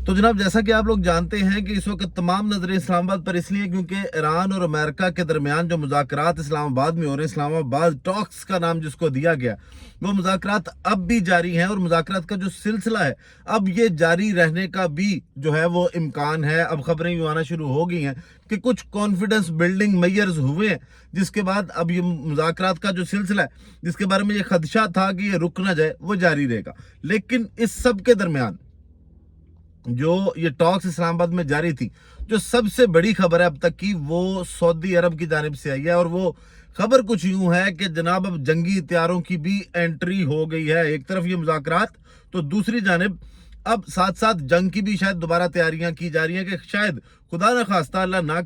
تو जनाब, जैसा कि आप लोग जानते हैं कि इस वक्त तमाम नजरें इस्लामाबाद पर इसलिए क्योंकि ईरान और अमेरिका के दरमियान जो मुज़ाकरात इस्लामाबाद में हो रहे हैं, इस्लामाबाद टॉक्स का नाम जिसको दिया गया, वो मुज़ाकरात अब भी जारी हैं और मुज़ाकरात का जो सिलसिला है अब ये जारी रहने का भी जो है वो इम्कान है। अब खबरें यूँ आना शुरू हो गई हैं कि कुछ कॉन्फिडेंस बिल्डिंग मेजर्स हुए हैं, जिसके बाद अब ये मुज़ाकरात का जो सिलसिला है, जिसके बारे में ये खदशा था कि ये रुक ना जाए, वो जारी रहेगा। लेकिन इस सब के दरमियान जो ये टॉक्स इस्लामाबाद में जारी थी, जो सबसे बड़ी खबर है अब तक की, वो सऊदी अरब की जानिब से आई है। और वो खबर कुछ यूं है कि जनाब अब जंगी हथियारों की भी एंट्री हो गई है। एक तरफ ये मुज़ाकरात, तो दूसरी जानिब अब साथ साथ जंग की भी शायद दोबारा तैयारियां की जा रही हैं कि शायद खुदा न खास्ता, अल्लाह ना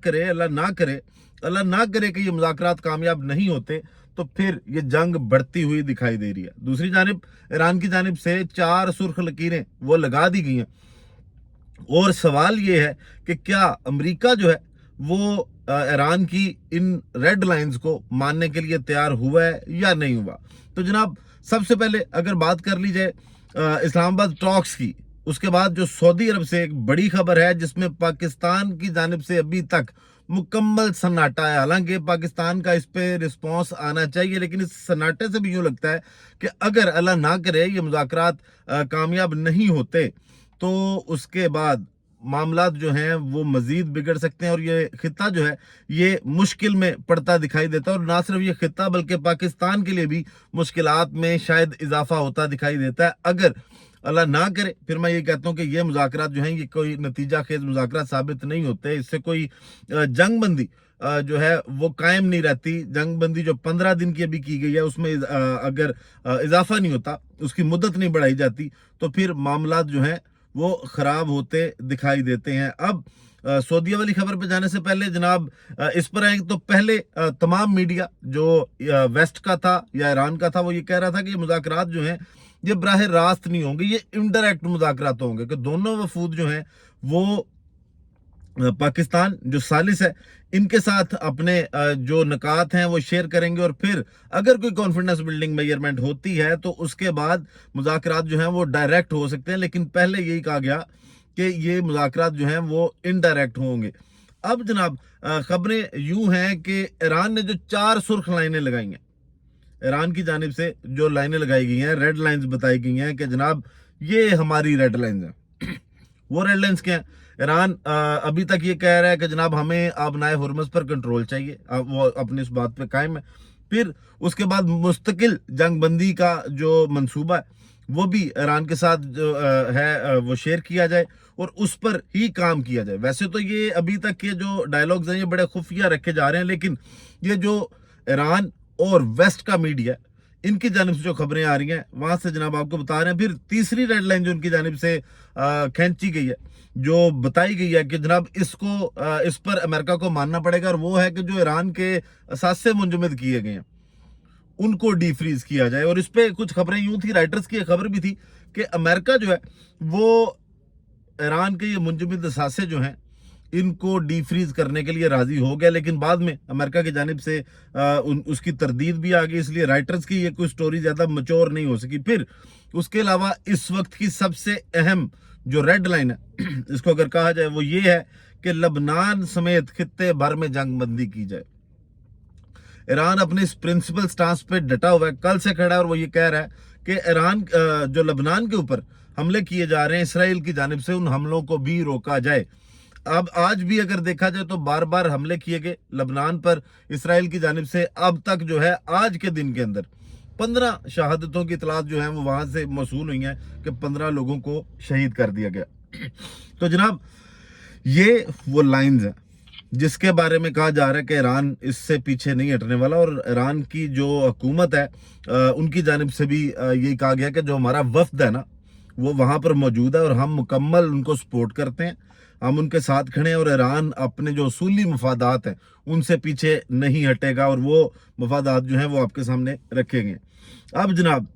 करे कि ये मुज़ाकरात कामयाब नहीं होते तो फिर ये जंग बढ़ती हुई दिखाई दे रही है। दूसरी जानिब ईरान की जानिब से 4 सुर्ख लकीरें वो लगा दी गई हैं। और सवाल ये है कि क्या अमेरिका जो है वो ईरान की इन रेड लाइंस को मानने के लिए तैयार हुआ है या नहीं हुआ। तो जनाब, सबसे पहले अगर बात कर ली जाए इस्लामाबाद टॉक्स की, उसके बाद जो सऊदी अरब से एक बड़ी खबर है जिसमें पाकिस्तान की जानिब से अभी तक मुकम्मल सन्नाटा है। हालांकि पाकिस्तान का इस पे रिस्पॉन्स आना चाहिए, लेकिन इस सन्नाटे से भी यूं लगता है कि अगर अल्लाह ना करे ये मुज़ाकरात कामयाब नहीं होते तो उसके बाद मामलात जो हैं वो मजीद बिगड़ सकते हैं और ये खित्ता जो है ये मुश्किल में पड़ता दिखाई देता है। और ना सिर्फ ये खित्ता बल्कि पाकिस्तान के लिए भी मुश्किलात में शायद इजाफा होता दिखाई देता है। अगर अल्लाह ना करे, फिर मैं ये कहता हूँ कि ये मुज़ाकरात जो हैं ये कोई नतीजा खेज मुज़ाकरात साबित नहीं होते। इससे कोई जंग बंदी जो है वो कायम नहीं रहती। जंग बंदी जो 15 दिन की अभी की गई है उसमें अगर इजाफा नहीं होता, उसकी मुद्दत नहीं बढ़ाई जाती, तो फिर मामलात जो हैं वो खराब होते दिखाई देते हैं। अब सऊदीया वाली खबर पे जाने से पहले जनाब इस पर आए तो पहले तमाम मीडिया जो वेस्ट का था या ईरान का था वो ये कह रहा था कि ये मुज़ाकरात जो हैं ये बराह रास्त नहीं होंगे, ये इनडायरेक्ट मुज़ाकरात होंगे, कि दोनों वफूद जो हैं वो पाकिस्तान जो सालिस है इनके साथ अपने जो नकात हैं वो शेयर करेंगे और फिर अगर कोई कॉन्फिडेंस बिल्डिंग मेजरमेंट होती है तो उसके बाद मुज़ाकरात जो हैं वो डायरेक्ट हो सकते हैं। लेकिन पहले यही कहा गया कि ये मुज़ाकरात जो हैं वो इनडायरेक्ट होंगे। अब जनाब खबरें यूं हैं कि ईरान ने जो 4 सुर्ख लाइनें लगाई हैं, ईरान की जानिब से जो लाइनें लगाई गई हैं, रेड लाइंस बताई गई हैं कि जनाब ये हमारी रेड लाइंस हैं। वो रेड लाइंस क्या हैं? ईरान अभी तक ये कह रहा है कि जनाब हमें आबनाए हुर्मुज़ पर कंट्रोल चाहिए, वो अपनी इस बात पे कायम है। फिर उसके बाद मुस्तकिल जंग बंदी का जो मंसूबा है वो भी ईरान के साथ जो है वो शेयर किया जाए और उस पर ही काम किया जाए। वैसे तो ये अभी तक के जो डायलॉग्स हैं ये बड़े खुफिया रखे जा रहे हैं, लेकिन ये जो ईरान और वेस्ट का मीडिया इनकी जानिब से जो खबरें आ रही हैं वहां से जनाब आपको बता रहे हैं। फिर तीसरी रेड लाइन जो उनकी जानिब से खींची गई है, जो बताई गई है कि जनाब इसको इस पर अमेरिका को मानना पड़ेगा, और वो है कि जो ईरान के असासे मुंजमद किए गए हैं उनको डीफ्रीज किया जाए। और इस पे कुछ खबरें यूं थी, राइटर्स की खबर भी थी कि अमेरिका जो है वो ईरान के ये मुंजमद असासे जो हैं इनको डीफ्रीज करने के लिए राजी हो गया, लेकिन बाद में अमेरिका की जानिब से उसकी तरदीद भी आ गई, इसलिए राइटर्स की ये कोई स्टोरी ज्यादा मैच्योर नहीं हो सकी। फिर उसके अलावा इस वक्त की सबसे अहम जो रेड लाइन है इसको अगर कहा जाए वो ये है कि लबनान समेत खित्ते भर में जंग बंदी की जाए। ईरान अपने इस प्रिंसिपल स्टांस पे डटा हुआ है, कल से खड़ा है, और वो ये कह रहा है कि ईरान जो लबनान के ऊपर हमले किए जा रहे हैं इसराइल की जानिब से, उन हमलों को भी रोका जाए। अब आज भी अगर देखा जाए तो बार बार हमले किए गए लबनान पर इसराइल की जानिब से। अब तक जो है आज के दिन के अंदर 15 शहादतों की इतलात जो है वो वहां से मौसूल हुई हैं कि 15 लोगों को शहीद कर दिया गया। तो जनाब ये वो लाइंस हैं जिसके बारे में कहा जा रहा है कि ईरान इससे पीछे नहीं हटने वाला, और ईरान की जो हुकूमत है उनकी जानिब से भी यही कहा गया कि जो हमारा वफ्द है ना वो वहां पर मौजूद है और हम मुकम्मल उनको सपोर्ट करते हैं, हम उनके साथ खड़े हैं, और ईरान अपने जो उसूली मफादात हैं उनसे पीछे नहीं हटेगा और वो मफादात जो हैं वो आपके सामने रखे गए। अब जनाब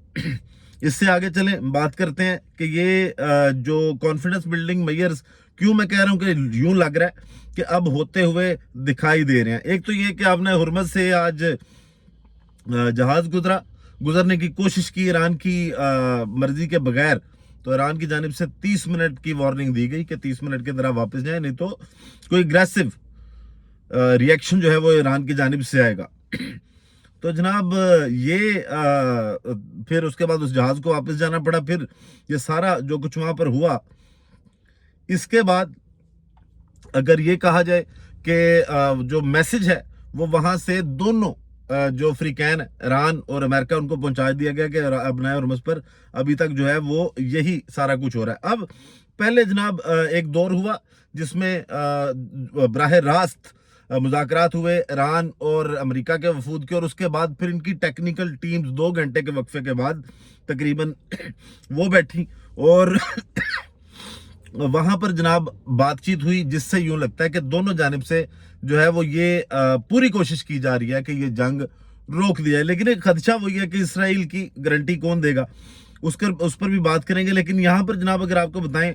इससे आगे चलें, बात करते हैं कि ये जो कॉन्फिडेंस बिल्डिंग मेजर्स क्यों मैं कह रहा हूं कि यूं लग रहा है कि अब होते हुए दिखाई दे रहे हैं। एक तो ये कि आपने हुर्मुज़ से आज जहाज गुजरने की कोशिश की ईरान की मर्जी के बगैर, तो ईरान की जानिब से 30 मिनट की वार्निंग दी गई कि 30 मिनट के अंदर आप वापस जाए, नहीं तो कोई एग्रेसिव रिएक्शन जो है वो ईरान की जानिब से आएगा। तो जनाब ये फिर उसके बाद उस जहाज को वापस जाना पड़ा। फिर ये सारा जो कुछ वहां पर हुआ, इसके बाद अगर ये कहा जाए कि जो मैसेज है वो वहां से दोनों जो अफ्रीकैन ईरान और अमेरिका, उनको पहुंचा दिया गया कि अपनाए और पर अभी तक जो है वो यही सारा कुछ हो रहा है। अब पहले जनाब एक दौर हुआ जिसमें बराह रास्त मुज़ाकरात हुए ईरान और अमेरिका के वफूद के, और उसके बाद फिर इनकी टेक्निकल टीम्स 2 घंटे के वक्फे के बाद तकरीबन वो बैठी और वहां पर जनाब बातचीत हुई, जिससे यूं लगता है कि दोनों जानिब से जो है वो ये पूरी कोशिश की जा रही है कि ये जंग रोक दिया है। लेकिन एक खदशा वही है कि इसराइल की गारंटी कौन देगा, उस पर भी बात करेंगे। लेकिन यहां पर जनाब अगर आपको बताएं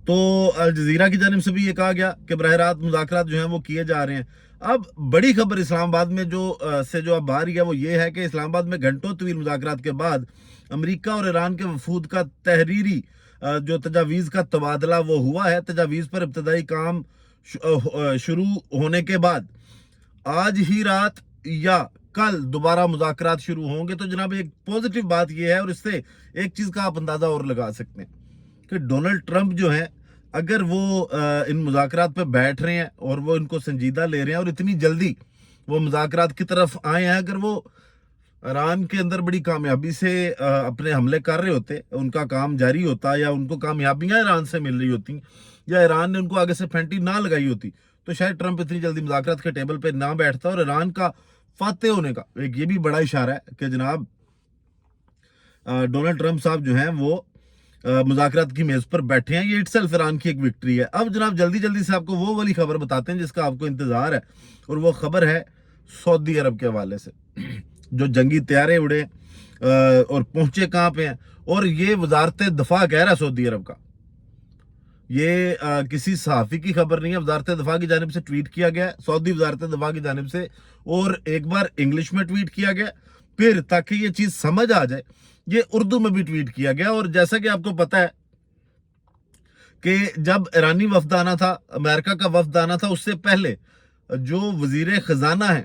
तो अल जजीरा की जानिब से भी ये कहा गया कि बरह रास्त मुज़ाकरात जो हैं वो किए जा रहे हैं। अब बड़ी खबर इस्लामाबाद में जो अब आ रही है वो ये है कि इस्लामाबाद में घंटों तवील मुज़ाकरात के बाद अमेरिका और ईरान के वफूद का तहरीरी जो तजावीज़ का तबादला वो हुआ है। तजावीज़ पर इब्तदाई काम शुरू होने के बाद आज ही रात या कल दोबारा मुज़ाकरात शुरू होंगे। तो जनाब एक पॉजिटिव बात यह है, और इससे एक चीज़ का आप अंदाज़ा और लगा सकते हैं कि डोनाल्ड ट्रंप जो है, अगर वो इन मुज़ाकरात पे बैठ रहे हैं और वो इनको संजीदा ले रहे हैं और इतनी जल्दी वो मुज़ाकरात की तरफ आए हैं, अगर वो ईरान के अंदर बड़ी कामयाबी से अपने हमले कर रहे होते, उनका काम जारी होता, या उनको कामयाबियां ईरान से मिल रही होती, या ईरान ने उनको आगे से फेंटी ना लगाई होती, तो शायद ट्रंप इतनी जल्दी मुज़ाकरात के टेबल पे ना बैठता। और ईरान का फाते होने का एक ये भी बड़ा इशारा है कि जनाब डोनाल्ड ट्रंप साहब जो हैं वो मुज़ाकरात की मेज पर बैठे हैं। ये इटसेल्फ ईरान की एक विक्ट्री है। अब जनाब जल्दी जल्दी से आपको वो वाली खबर बताते हैं जिसका आपको इंतजार है, और वो खबर है सऊदी अरब के हवाले से। जो जंगी तैयारे उड़े और पहुंचे कहां पे हैं, और ये वजारत दफा कह रहा है सऊदी अरब का, ये किसी सहाफ़ी की खबर नहीं है, वजारत दफा की जानिब से ट्वीट किया गया, सऊदी वजारत दफा की जानिब से, और एक बार इंग्लिश में ट्वीट किया गया, फिर ताकि ये चीज समझ आ जाए ये उर्दू में भी ट्वीट किया गया। और जैसा कि आपको पता है कि जब ईरानी वफद आना था, अमेरिका का वफद आना था, उससे पहले जो वजीर खजाना है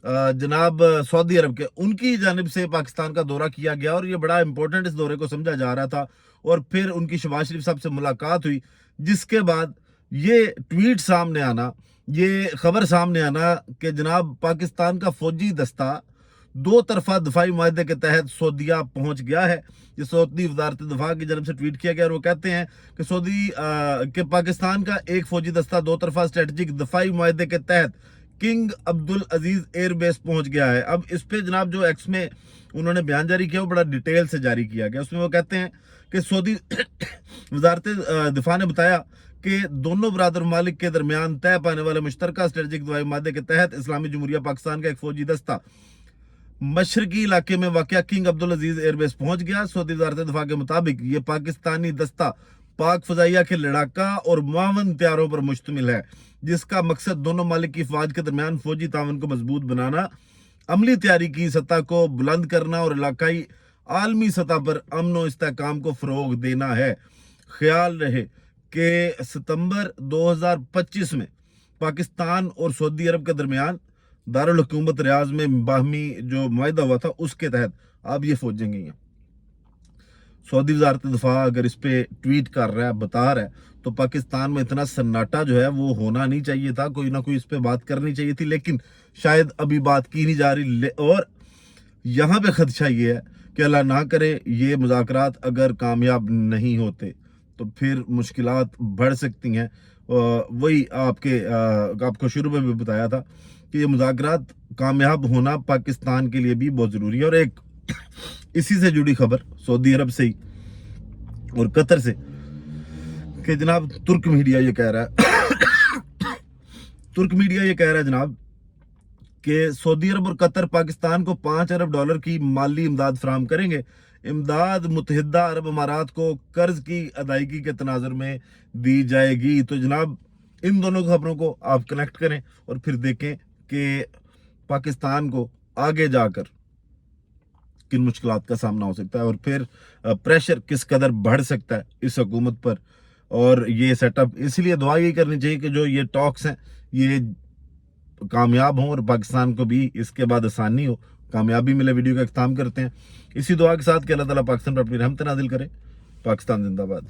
जनाब सऊदी अरब के, उनकी जानिब से पाकिस्तान का दौरा किया गया, और ये बड़ा इंपॉर्टेंट इस दौरे को समझा जा रहा था। और फिर उनकी शहबाज शरीफ साहब से मुलाकात हुई, जिसके बाद ये ट्वीट सामने आना, ये खबर सामने आना कि जनाब पाकिस्तान का फौजी दस्ता 2 तरफा दफाई मुआहदे के तहत सऊदीया पहुंच गया है। ये सऊदी वजारत दफा की जानब से ट्वीट किया गया, और वो कहते हैं कि सऊदी के पाकिस्तान का एक फौजी दस्ता 2 तरफा स्ट्रेटेजिक दफाई मुआहदे के तहत किंग अब्दुल अजीज एयरबेस पहुंच गया है। अब इस पे जनाब जो एक्स में उन्होंने बयान जारी किया वो बड़ा डिटेल से जारी किया गया। उसमें वो कहते हैं कि सऊदी वजारत दिफा ने बताया कि दोनों बरादर ममालिक के दरमियान तय पाने वाले मुश्तरका स्ट्रेटेजिक दफाई मुआहदे के तहत इस्लामी जमहूरिया पाकिस्तान का एक फौजी दस्ता मशरकी इलाके में वाक़या किंग अब्दुल अजीज एयरबेस पहुंच गया। सऊदी वजारत दफा के मुताबिक ये पाकिस्तानी दस्ता पाक फजाइया के लड़ाका और मुआवन तैयारों पर मुश्तमिल है, जिसका मकसद दोनों मालिक की फौज के दरमियान फौजी तावन को मजबूत बनाना, अमली तैयारी की सतह को बुलंद करना और इलाकाई आलमी सतह पर अमन व इस्तेहकाम को फ़रोग देना है। ख्याल रहे कि सितंबर 2025 में पाकिस्तान और सऊदी अरब के दरमियान दारुल हुकूमत रियाज में बाहमी जो मुआहदा हुआ था, उसके तहत अब ये फौजें गई हैं। सऊदी वजारत दफा अगर इस पे ट्वीट कर रहा है, बता रहा है, तो पाकिस्तान में इतना सन्नाटा जो है वो होना नहीं चाहिए था, कोई ना कोई इस पे बात करनी चाहिए थी, लेकिन शायद अभी बात की नहीं जा रही। और यहाँ पे खदशा ये है कि अल्लाह ना करे ये मुज़ाकरात अगर कामयाब नहीं होते तो फिर मुश्किलात बढ़ सकती हैं। वही आपको शुरू में भी बताया था कि ये मुज़ाकरात कामयाब होना पाकिस्तान के लिए भी बहुत ज़रूरी है। और एक इसी से जुड़ी खबर सऊदी अरब से ही और कतर से कि जनाब तुर्क मीडिया ये कह रहा है तुर्क मीडिया ये कह रहा है जनाब कि सऊदी अरब और कतर पाकिस्तान को $5 अरब की माली इमदाद फराहम करेंगे। इमदाद मुत्तहिदा अरब अमारात को कर्ज की अदायगी के तनाजुर में दी जाएगी। तो जनाब इन दोनों खबरों को आप कनेक्ट करें और फिर देखें कि पाकिस्तान को आगे जाकर किन मुश्किलात का सामना हो सकता है और फिर प्रेशर किस कदर बढ़ सकता है इस हुकूमत पर। और ये सेटअप इसलिए दुआ यही करनी चाहिए कि जो ये टॉक्स हैं ये कामयाब हों और पाकिस्तान को भी इसके बाद आसानी हो, कामयाबी मिले। वीडियो का इख्तिताम करते हैं इसी दुआ के साथ कि अल्लाह ताला पाकिस्तान पर अपनी रहमत नाजिल करे। पाकिस्तान जिंदाबाद।